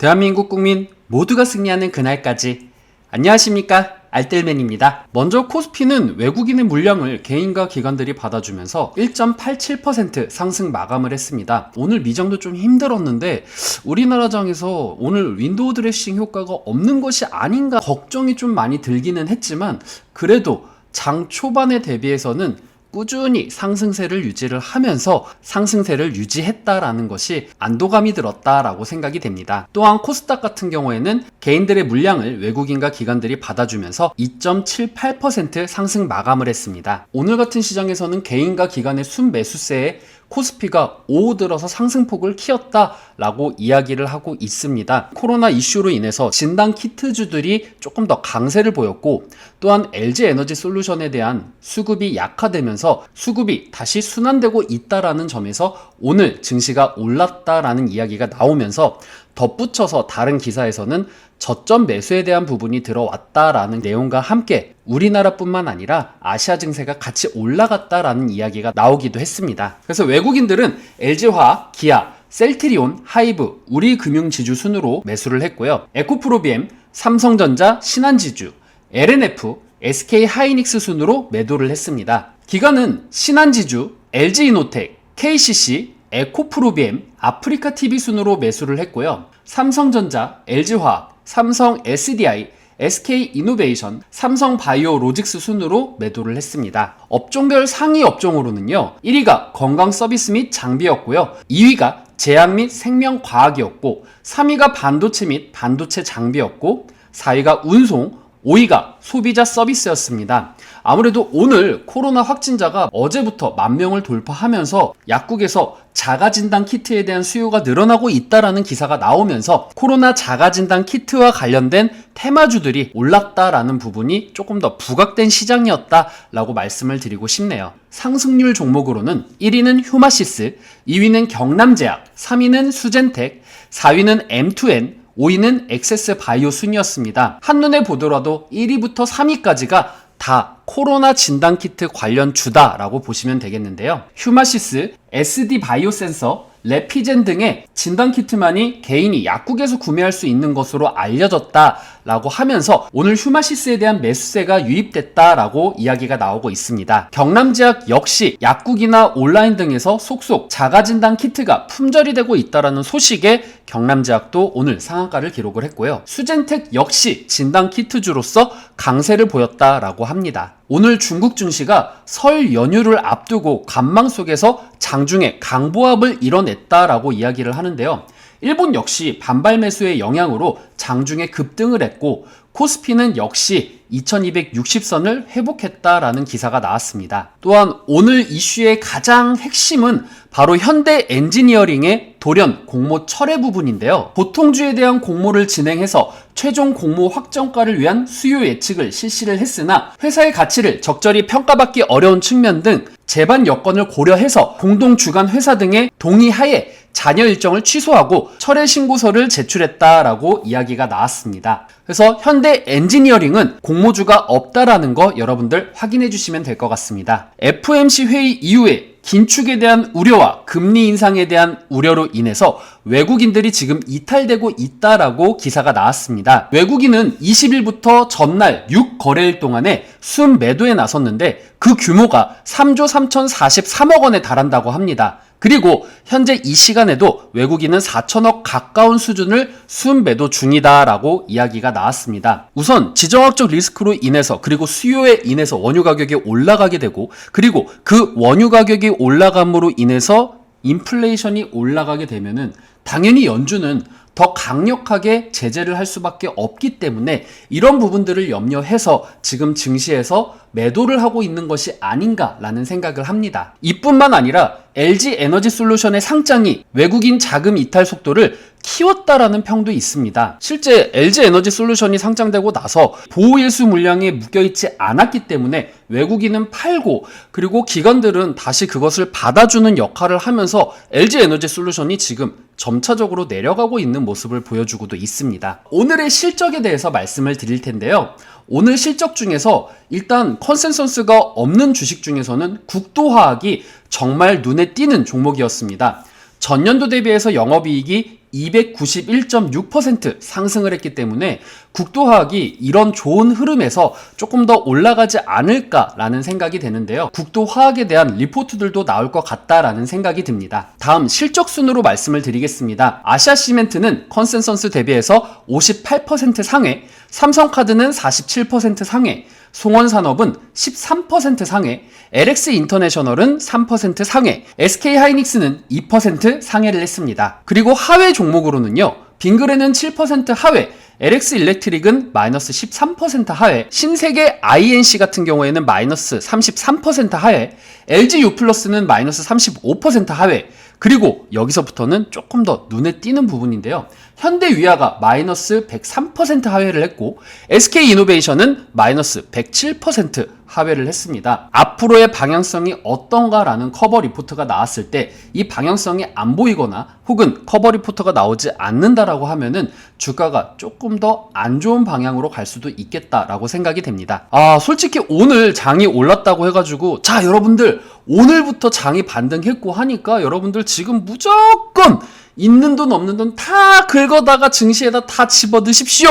대한민국 국민 모두가 승리하는 그날까지. 안녕하십니까, 알뜰맨입니다. 먼저 코스피는 외국인의 물량을 개인과 기관들이 받아주면서 1.87% 상승 마감을 했습니다. 오늘 미장도 좀 힘들었는데 우리나라장에서 오늘 윈도우 드레싱 효과가 없는 것이 아닌가 걱정이 좀 많이 들기는 했지만, 그래도 장 초반에 대비해서는 꾸준히 상승세를 유지를 하면서 상승세를 유지했다라는 것이 안도감이 들었다라고 생각이 됩니다. 또한 코스닥 같은 경우에는 개인들의 물량을 외국인과 기관들이 받아주면서 2.78% 상승 마감을 했습니다. 오늘 같은 시장에서는 개인과 기관의 순매수세에 코스피가 오후 들어서 상승폭을 키웠다라고 이야기를 하고 있습니다. 코로나 이슈로 인해서 진단 키트주들이 조금 더 강세를 보였고, 또한 LG에너지솔루션에 대한 수급이 약화되면서 수급이 다시 순환되고 있다라는 점에서 오늘 증시가 올랐다라는 이야기가 나오면서, 덧붙여서 다른 기사에서는 저점 매수에 대한 부분이 들어왔다라는 내용과 함께 우리나라뿐만 아니라 아시아 증시가 같이 올라갔다라는 이야기가 나오기도 했습니다. 그래서 외국인들은 LG화학, 기아, 셀트리온, 하이브, 우리금융지주 순으로 매수를 했고요. 에코프로비엠, 삼성전자, 신한지주, LNF, SK하이닉스 순으로 매도를 했습니다. 기관은 신한지주, LG이노텍, KCC, 에코프로비엠, 아프리카TV 순으로 매수를 했고요. 삼성전자, LG화학, 삼성 SDI, SK이노베이션, 삼성바이오로직스 순으로 매도를 했습니다. 업종별 상위 업종으로는요, 1위가 건강서비스 및 장비였고요, 2위가 제약 및 생명과학이었고, 3위가 반도체 및 반도체 장비였고, 4위가 운송, 5위가 소비자 서비스였습니다. 아무래도 오늘 코로나 확진자가 어제부터 10,000명을 돌파하면서 약국에서 자가진단 키트에 대한 수요가 늘어나고 있다라는 기사가 나오면서 코로나 자가진단 키트와 관련된 테마주들이 올랐다라는 부분이 조금 더 부각된 시장이었다라고 말씀을 드리고 싶네요. 상승률 종목으로는 1위는 휴마시스, 2위는 경남제약, 3위는 수젠텍, 4위는 M2N, 5위는 엑세스바이오 순이었습니다. 한눈에 보더라도 1위부터 3위까지가 다 코로나 진단키트 관련 주다라고 보시면 되겠는데요. 휴마시스, SD바이오센서, 레피젠 등의 진단키트만이 개인이 약국에서 구매할 수 있는 것으로 알려졌다라고 하면서 오늘 휴마시스에 대한 매수세가 유입됐다라고 이야기가 나오고 있습니다. 경남제약 역시 약국이나 온라인 등에서 속속 자가진단 키트가 품절이 되고 있다라는 소식에 경남제약도 오늘 상한가를 기록을 했고요. 수젠텍 역시 진단키트주로서 강세를 보였다라고 합니다. 오늘 중국 증시가 설 연휴를 앞두고 관망 속에서 장중에 강보합을 이뤄냈다라고 이야기를 하는데요. 일본 역시 반발 매수의 영향으로 장중에 급등을 했고, 코스피는 역시 2260선을 회복했다라는 기사가 나왔습니다. 또한 오늘 이슈의 가장 핵심은 바로 현대 엔지니어링의 돌연 공모 철회 부분인데요. 보통주에 대한 공모를 진행해서 최종 공모 확정가를 위한 수요 예측을 실시를 했으나 회사의 가치를 적절히 평가받기 어려운 측면 등 제반 여건을 고려해서 공동 주관 회사 등의 동의하에 잔여 일정을 취소하고 철회 신고서를 제출했다라고 이야기가 나왔습니다. 그래서 현대 엔지니어링은 공모주가 없다라는 거 여러분들 확인해 주시면 될 것 같습니다. FOMC 회의 이후에 긴축에 대한 우려와 금리 인상에 대한 우려로 인해서 외국인들이 지금 이탈되고 있다라고 기사가 나왔습니다. 외국인은 20일부터 전날 6거래일 동안에 순매도에 나섰는데 그 규모가 3조 3,043억 원에 달한다고 합니다. 그리고 현재 이 시간에도 외국인은 4천억 가까운 수준을 순매도 중이다라고 이야기가 나왔습니다. 우선 지정학적 리스크로 인해서, 그리고 수요에 인해서 원유 가격이 올라가게 되고, 그리고 그 원유 가격이 올라감으로 인해서 인플레이션이 올라가게 되면은 당연히 연준은 더 강력하게 제재를 할 수밖에 없기 때문에 이런 부분들을 염려해서 지금 증시에서 매도를 하고 있는 것이 아닌가라는 생각을 합니다. 이뿐만 아니라 LG에너지솔루션의 상장이 외국인 자금 이탈 속도를 키웠다라는 평도 있습니다. 실제 LG에너지솔루션이 상장되고 나서 보호일수 물량에 묶여있지 않았기 때문에 외국인은 팔고, 그리고 기관들은 다시 그것을 받아주는 역할을 하면서 LG에너지솔루션이 지금 점차적으로 내려가고 있는 모습을 보여주고도 있습니다. 오늘의 실적에 대해서 말씀을 드릴 텐데요. 오늘 실적 중에서 일단 컨센서스가 없는 주식 중에서는 국도화학이 정말 눈에 띄는 종목이었습니다. 전년도 대비해서 영업이익이 291.6% 상승을 했기 때문에 국토화학이 이런 좋은 흐름에서 조금 더 올라가지 않을까라는 생각이 되는데요. 국토화학에 대한 리포트들도 나올 것 같다라는 생각이 듭니다. 다음 실적순으로 말씀을 드리겠습니다. 아시아시멘트는 컨센서스 대비해서 58% 상회, 삼성카드는 47% 상회, 송원산업은 13% 상회, LX인터내셔널은 3% 상회, SK하이닉스는 2% 상회를 했습니다. 그리고 하회 종목으로는요, 빙그레는 7% 하회, LX일렉트릭은 마이너스 13% 하회, 신세계 INC 같은 경우에는 마이너스 33% 하회, LG유플러스는 마이너스 35% 하회, 그리고 여기서부터는 조금 더 눈에 띄는 부분인데요. 현대위아가 마이너스 103% 하회를 했고 SK이노베이션은 마이너스 107% 하회를 했습니다. 앞으로의 방향성이 어떤가라는 커버 리포트가 나왔을 때 이 방향성이 안 보이거나 혹은 커버 리포트가 나오지 않는다라고 하면은 주가가 조금 더 안 좋은 방향으로 갈 수도 있겠다라고 생각이 됩니다. 솔직히 오늘 장이 올랐다고 해가지고 자 여러분들 오늘부터 장이 반등했고 하니까 여러분들 지금 무조건 있는 돈 없는 돈 다 긁어다가 증시에다 다 집어드십시오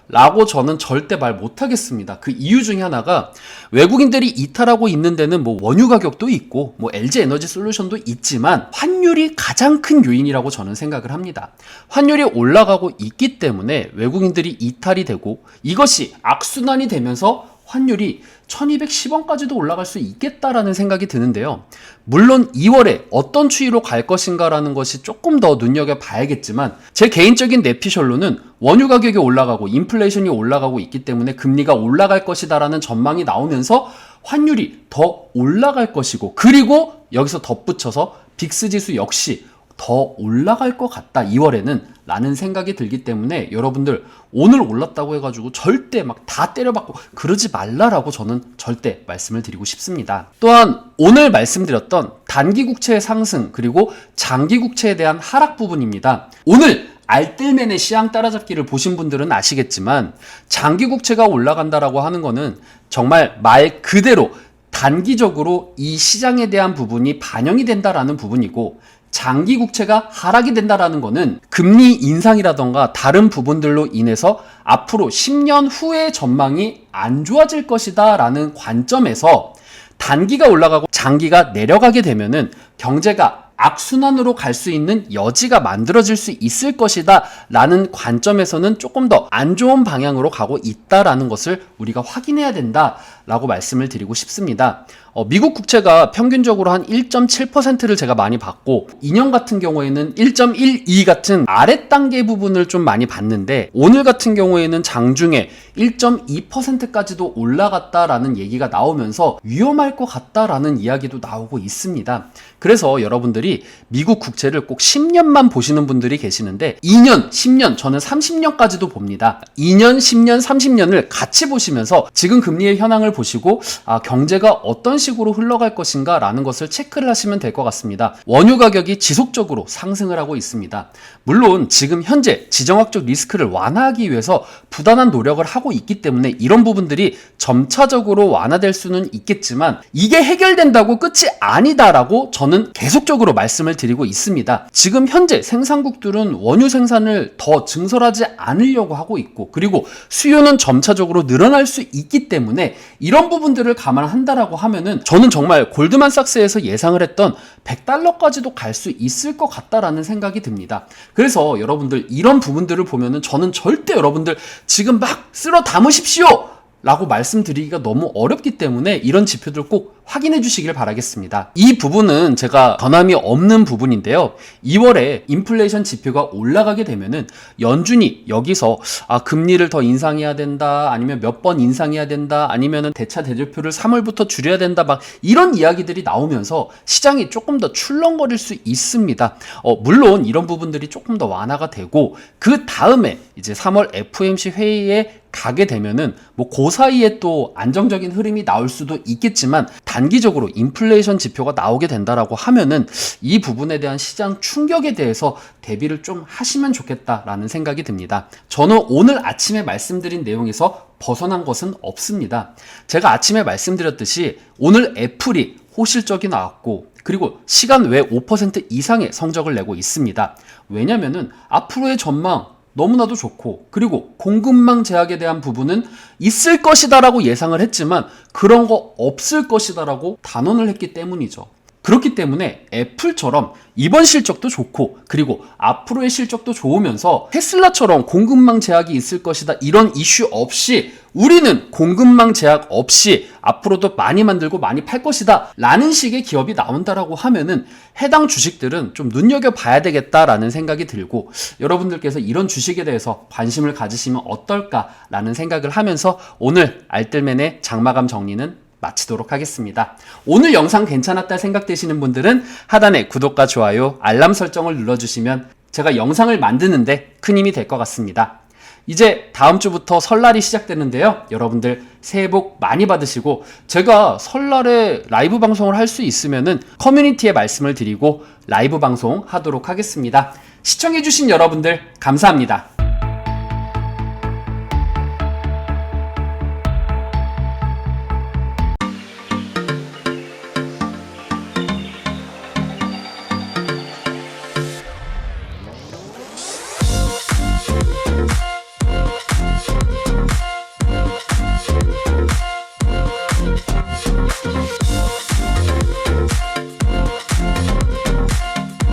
라고 저는 절대 말 못하겠습니다. 그 이유 중에 하나가 외국인들이 이탈하고 있는 데는 뭐 원유 가격도 있고 뭐 LG에너지솔루션도 있지만 환율이 가장 큰 요인이라고 저는 생각을 합니다. 환율이 올라가고 있기 때문에 외국인들이 이탈이 되고 이것이 악순환이 되면서 환율이 1210원까지도 올라갈 수 있겠다라는 생각이 드는데요. 물론 2월에 어떤 추이로 갈 것인가라는 것이 조금 더 눈여겨봐야겠지만 제 개인적인 내피셜로는 원유 가격이 올라가고 인플레이션이 올라가고 있기 때문에 금리가 올라갈 것이다라는 전망이 나오면서 환율이 더 올라갈 것이고 그리고 여기서 덧붙여서 빅스지수 역시 더 올라갈 것 같다 2월에는 라는 생각이 들기 때문에 여러분들 오늘 올랐다고 해가지고 절대 막 다 때려박고 그러지 말라라고 저는 절대 말씀을 드리고 싶습니다. 또한 오늘 말씀드렸던 단기 국채의 상승 그리고 장기 국채에 대한 하락 부분입니다. 오늘 알뜰맨의 시황 따라잡기를 보신 분들은 아시겠지만 장기 국채가 올라간다라고 하는 거는 정말 말 그대로 단기적으로 이 시장에 대한 부분이 반영이 된다라는 부분이고 장기 국채가 하락이 된다라는 거는 금리 인상이라던가 다른 부분들로 인해서 앞으로 10년 후의 전망이 안 좋아질 것이다 라는 관점에서 단기가 올라가고 장기가 내려가게 되면은 경제가 악순환으로 갈 수 있는 여지가 만들어질 수 있을 것이다 라는 관점에서는 조금 더 안 좋은 방향으로 가고 있다라는 것을 우리가 확인해야 된다 라고 말씀을 드리고 싶습니다. 미국 국채가 평균적으로 한 1.7%를 제가 많이 봤고 2년 같은 경우에는 1.12 같은 아래 단계 부분을 좀 많이 봤는데 오늘 같은 경우에는 장중에 1.2%까지도 올라갔다라는 얘기가 나오면서 위험할 것 같다라는 이야기도 나오고 있습니다. 그래서 여러분들이 미국 국채를 꼭 10년만 보시는 분들이 계시는데 2년, 10년, 저는 30년까지도 봅니다. 2년, 10년, 30년을 같이 보시면서 지금 금리의 현황을 보시고 경제가 어떤 식으로 흘러갈 것인가 라는 것을 체크를 하시면 될 것 같습니다. 원유 가격이 지속적으로 상승을 하고 있습니다. 물론 지금 현재 지정학적 리스크를 완화하기 위해서 부단한 노력을 하고 있기 때문에 이런 부분들이 점차적으로 완화될 수는 있겠지만 이게 해결된다고 끝이 아니다라고 저는 계속적으로 말씀을 드리고 있습니다. 지금 현재 생산국들은 원유 생산을 더 증설하지 않으려고 하고 있고 그리고 수요는 점차적으로 늘어날 수 있기 때문에 이런 부분들을 감안한다라고 하면은 저는 정말 골드만삭스에서 예상을 했던 $100까지도 갈 수 있을 것 같다라는 생각이 듭니다. 그래서 여러분들 이런 부분들을 보면은 저는 절대 여러분들 지금 막 쓸어 담으십시오! 라고 말씀드리기가 너무 어렵기 때문에 이런 지표들 꼭 확인해 주시길 바라겠습니다. 이 부분은 제가 변함이 없는 부분인데요. 2월에 인플레이션 지표가 올라가게 되면은 연준이 여기서 금리를 더 인상해야 된다 아니면 몇 번 인상해야 된다 아니면은 대차 대조표를 3월부터 줄여야 된다 막 이런 이야기들이 나오면서 시장이 조금 더 출렁거릴 수 있습니다. 물론 이런 부분들이 조금 더 완화가 되고 그 다음에 이제 3월 FOMC 회의에 가게 되면은 뭐 그 사이에 또 안정적인 흐름이 나올 수도 있겠지만 단기적으로 인플레이션 지표가 나오게 된다라고 하면은 이 부분에 대한 시장 충격에 대해서 대비를 좀 하시면 좋겠다라는 생각이 듭니다. 저는 오늘 아침에 말씀드린 내용에서 벗어난 것은 없습니다. 제가 아침에 말씀드렸듯이 오늘 애플이 호실적이 나왔고 그리고 시간 외 5% 이상의 성적을 내고 있습니다. 왜냐면은 앞으로의 전망 너무나도 좋고, 그리고 공급망 제약에 대한 부분은 있을 것이다라고 예상을 했지만 그런 거 없을 것이다라고 단언을 했기 때문이죠. 그렇기 때문에 애플처럼 이번 실적도 좋고, 그리고 앞으로의 실적도 좋으면서 테슬라처럼 공급망 제약이 있을 것이다 이런 이슈 없이 우리는 공급망 제약 없이 앞으로도 많이 만들고 많이 팔 것이다 라는 식의 기업이 나온다라고 하면은 해당 주식들은 좀 눈여겨봐야 되겠다라는 생각이 들고, 여러분들께서 이런 주식에 대해서 관심을 가지시면 어떨까라는 생각을 하면서 오늘 알뜰맨의 장마감 정리는 마치도록 하겠습니다. 오늘 영상 괜찮았다 생각되시는 분들은 하단에 구독과 좋아요, 알람 설정을 눌러주시면 제가 영상을 만드는데 큰 힘이 될 것 같습니다. 이제 다음 주부터 설날이 시작되는데요. 여러분들 새해 복 많이 받으시고, 제가 설날에 라이브 방송을 할 수 있으면은 커뮤니티에 말씀을 드리고 라이브 방송 하도록 하겠습니다. 시청해주신 여러분들 감사합니다.